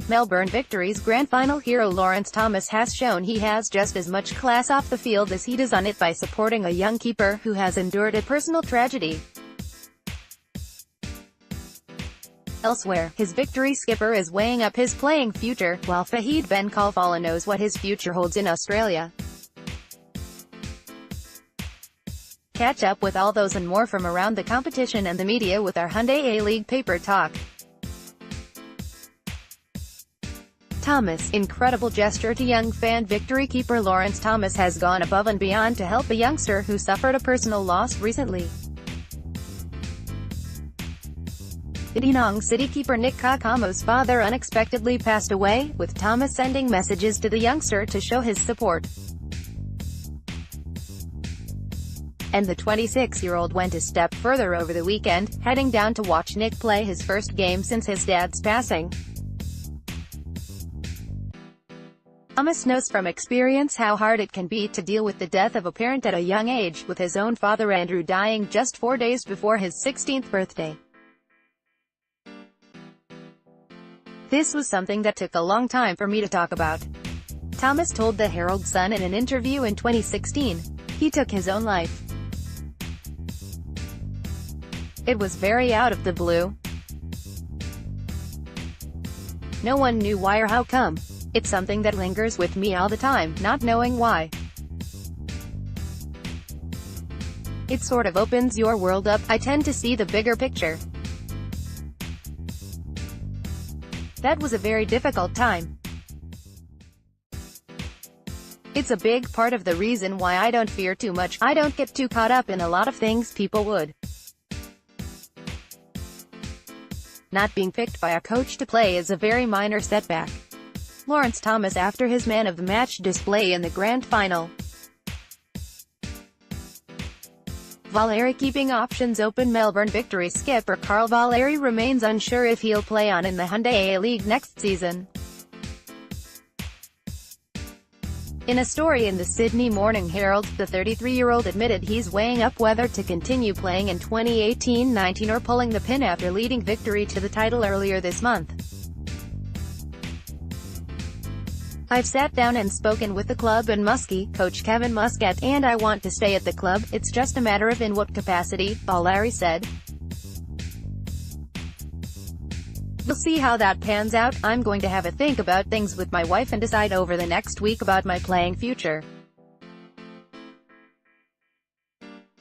Melbourne Victory's grand final hero Lawrence Tho has shown he has just as much class off the field as he does on it by supporting a young keeper who has endured a personal tragedy. Elsewhere, his Victory skipper is weighing up his playing future, while Fahid Ben Khalfallah knows what his future holds in Australia. Catch up with all those and more from around the competition and the media with our Hyundai A-League Paper Talk. Thomas, incredible gesture to young fan Victory keeper Lawrence Tho has gone above and beyond to help a youngster who suffered a personal loss recently. Dandenong City keeper Nick Kakamo's father unexpectedly passed away, with Thomas sending messages to the youngster to show his support. And the 26-year-old went a step further over the weekend, heading down to watch Nick play his first game since his dad's passing. Thomas knows from experience how hard it can be to deal with the death of a parent at a young age, with his own father Andrew dying just 4 days before his 16th birthday. "This was something that took a long time for me to talk about," Thomas told the Herald-Sun in an interview in 2016. "He took his own life. It was very out of the blue. No one knew why or how come. It's something that lingers with me all the time, not knowing why. It sort of opens your world up. I tend to see the bigger picture. That was a very difficult time. It's a big part of the reason why I don't fear too much. I don't get too caught up in a lot of things people would. Not being picked by a coach to play is a very minor setback." Lawrence Tho after his man of the match display in the grand final. Valeri keeping options open. Melbourne Victory skipper Carl Valeri remains unsure if he'll play on in the Hyundai A-League next season. In a story in the Sydney Morning Herald, the 33-year-old admitted he's weighing up whether to continue playing in 2018-19 or pulling the pin after leading Victory to the title earlier this month. "I've sat down and spoken with the club and Muskie, Coach Kevin Muscat, and I want to stay at the club. It's just a matter of in what capacity," Valeri said. "We'll see how that pans out. I'm going to have a think about things with my wife and decide over the next week about my playing future.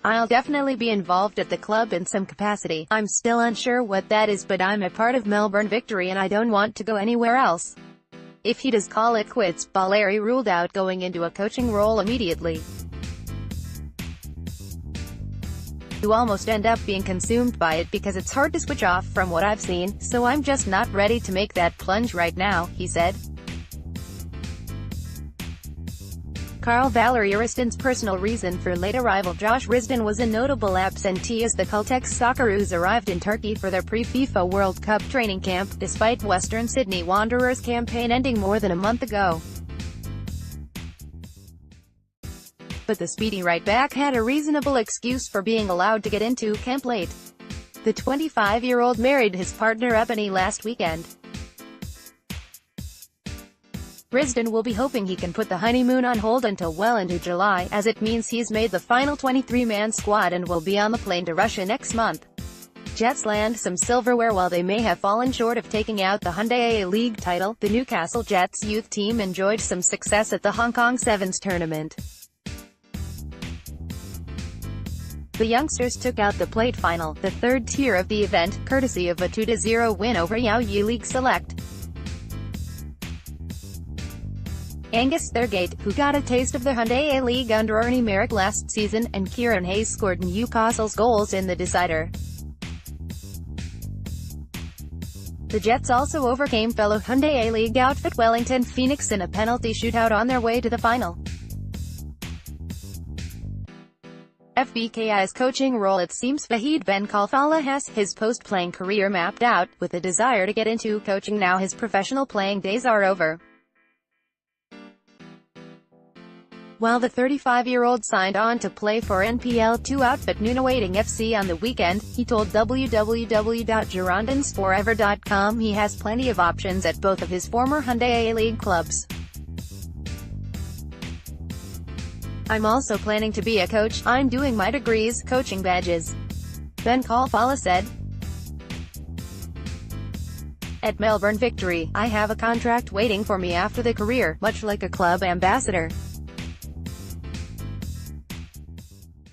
I'll definitely be involved at the club in some capacity. I'm still unsure what that is, but I'm a part of Melbourne Victory and I don't want to go anywhere else." If he does call it quits, Valeri ruled out going into a coaching role immediately. "You almost end up being consumed by it because it's hard to switch off from what I've seen, so I'm just not ready to make that plunge right now," he said. Carl Valeri Riston's personal reason for late arrival. Josh Risdon was a notable absentee as the Caltex Socceroos arrived in Turkey for their pre-FIFA World Cup training camp, despite Western Sydney Wanderers' campaign ending more than a month ago. But the speedy right-back had a reasonable excuse for being allowed to get into camp late. The 25-year-old married his partner Ebony last weekend. Risdon will be hoping he can put the honeymoon on hold until well into July, as it means he's made the final 23-man squad and will be on the plane to Russia next month. Jets land some silverware. While they may have fallen short of taking out the Hyundai A-League title, the Newcastle Jets youth team enjoyed some success at the Hong Kong Sevens tournament. The youngsters took out the plate final, the third tier of the event, courtesy of a 2-0 win over Yao Yi League Select. Angus Thurgate, who got a taste of the Hyundai A-League under Ernie Merrick last season, and Kieran Hayes scored Newcastle's goals in the decider. The Jets also overcame fellow Hyundai A-League outfit Wellington Phoenix in a penalty shootout on their way to the final. FBKI's coaching role. It seems Fahid Ben Khalfallah has his post-playing career mapped out, with a desire to get into coaching now his professional playing days are over. While the 35-year-old signed on to play for NPL2 outfit Nunawading FC on the weekend, he told www.girondinsforever.com he has plenty of options at both of his former Hyundai A-League clubs. I'm also planning to be a coach. I'm doing my degrees, coaching badges. Ben Khalfallah said. At Melbourne Victory, I have a contract waiting for me after the career, much like a club ambassador.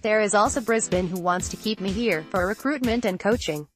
There is also Brisbane who wants to keep me here, for recruitment and coaching.